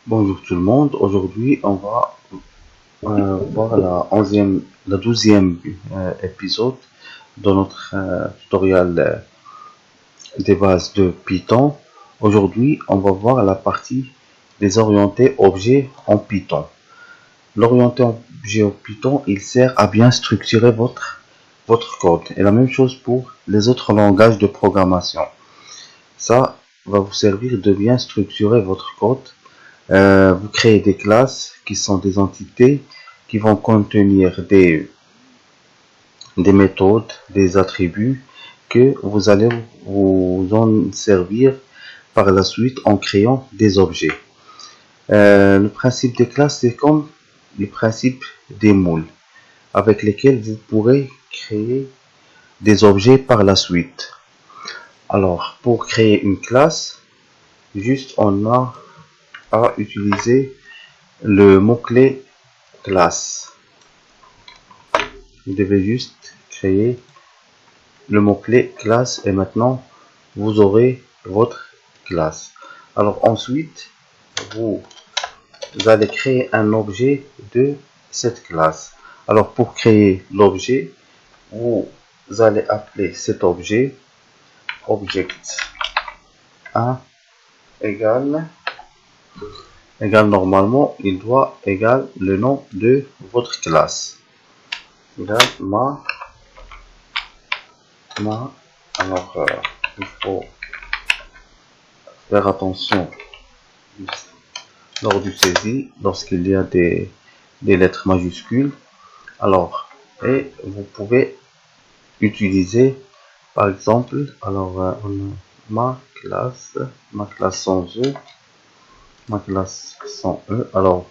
Bonjour tout le monde, aujourd'hui on va voir la 12e épisode de notre tutoriel des bases de Python. Aujourd'hui on va voir la partie des orientés objets en Python. L'orienté objet en Python, il sert à bien structurer votre code. Et la même chose pour les autres langages de programmation. Ça va vous servir de bien structurer votre code. Vous créez des classes qui sont des entités qui vont contenir des méthodes, des attributs que vous allez vous en servir par la suite en créant des objets. Le principe des classes, c'est comme le principe des moules avec lesquels vous pourrez créer des objets par la suite. Alors, pour créer une classe, juste on a à utiliser le mot-clé classe. Vous devez juste créer le mot-clé classe et maintenant vous aurez votre classe. Alors ensuite, vous allez créer un objet de cette classe. Alors pour créer l'objet, vous allez appeler cet objet object 1 égale normalement il doit égal le nom de votre classe. Alors il faut faire attention lors du saisie lorsqu'il y a des lettres majuscules. Alors, et vous pouvez utiliser par exemple, alors on a ma classe sans E, ma classe sans E. Alors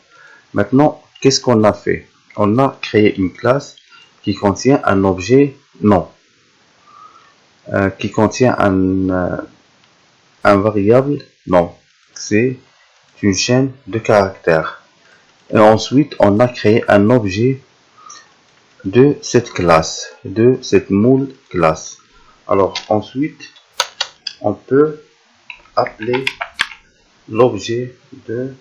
maintenant, qu'est-ce qu'on a fait? On a créé une classe qui contient un objet nom, qui contient un variable nom. C'est une chaîne de caractères. Et ensuite, on a créé un objet de cette classe, de cette moule classe. Alors ensuite, on peut appeler l'objet de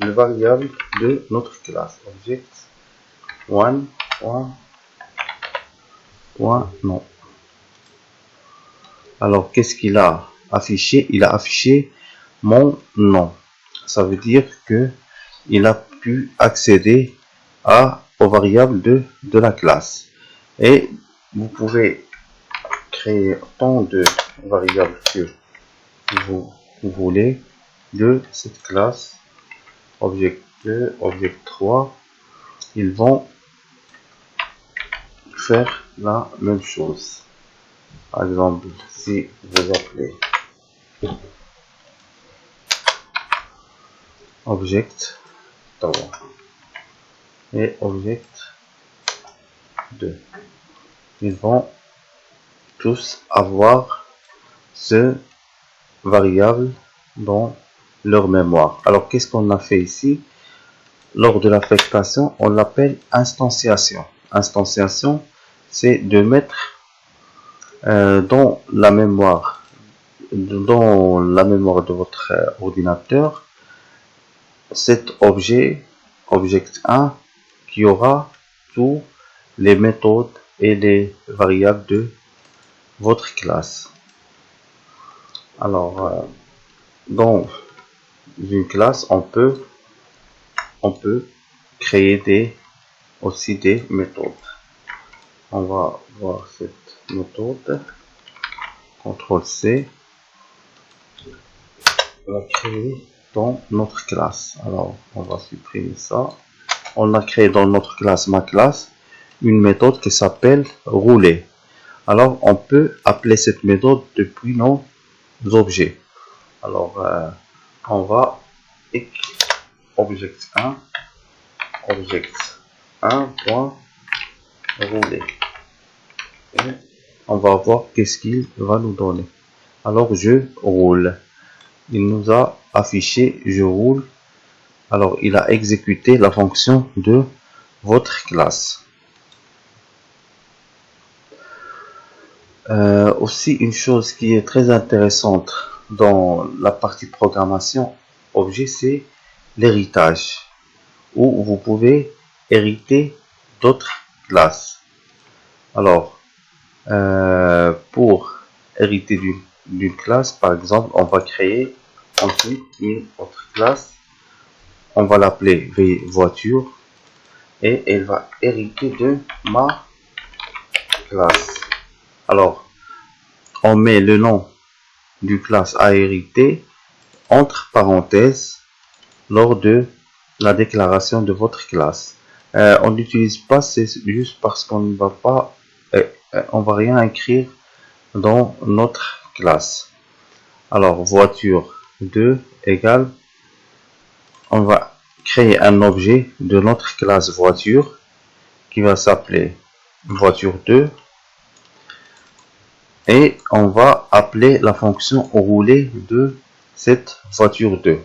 le variable de notre classe. Object one nom. Alors qu'est-ce qu'il a affiché? Il a affiché mon nom. Ça veut dire que il a pu accéder aux variables de la classe. Et vous pouvez créer autant de variables que vous voulez de cette classe. Object 2, object 3, ils vont faire la même chose. Par exemple, si vous appelez object 3 et object 2, ils vont tous avoir ce variable dans leur mémoire. Alors qu'est-ce qu'on a fait ici? Lors de l'affectation, on l'appelle instantiation. Instantiation, c'est de mettre dans la mémoire de votre ordinateur cet objet, object 1, qui aura tous les méthodes et les variables de votre classe. Alors, dans une classe, on peut créer aussi des méthodes. On va voir cette méthode. CTRL C. On va créer dans notre classe. Alors, on va supprimer ça. On a créé dans notre classe, ma classe, une méthode qui s'appelle rouler. Alors, on peut appeler cette méthode depuis nos objets. Alors, on va object 1, object 1.rouler. Et on va voir qu'est-ce qu'il va nous donner. Alors, je roule. Il nous a affiché je roule. Alors, il a exécuté la fonction de votre classe. Aussi, une chose qui est très intéressante dans la partie programmation objet, c'est l'héritage, où vous pouvez hériter d'autres classes. Alors, pour hériter d'une classe, par exemple, on va créer ensuite une autre classe. On va l'appeler voiture et elle va hériter de ma classe. Alors, on met le nom du classe à hériter entre parenthèses lors de la déclaration de votre classe. On n'utilise pas, c'est juste parce qu'on ne va pas, on va rien écrire dans notre classe. Alors, voiture 2 égale, on va créer un objet de notre classe voiture qui va s'appeler voiture 2 et on va appeler la fonction rouler de cette voiture 2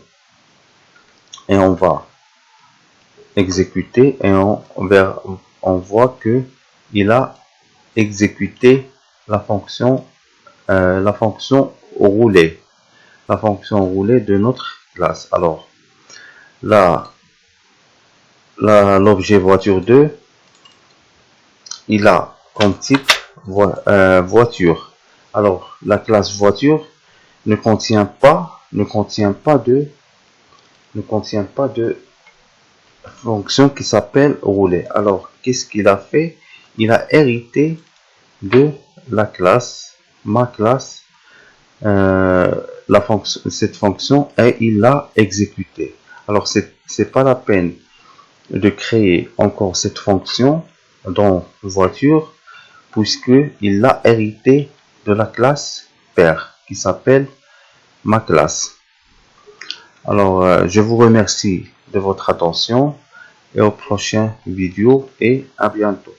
et on va exécuter et on voit que il a exécuté la fonction rouler, la fonction rouler de notre classe. Alors là, l'objet voiture 2, il a comme type voiture. Alors la classe voiture ne contient pas de fonction qui s'appelle rouler. Alors qu'est-ce qu'il a fait? Il a hérité de la classe, ma classe, cette fonction, et il l'a exécutée. Alors c'est pas la peine de créer encore cette fonction dans voiture, puisque il l'a hérité de la classe père qui s'appelle ma classe. Alors je vous remercie de votre attention et au prochain vidéo et à bientôt.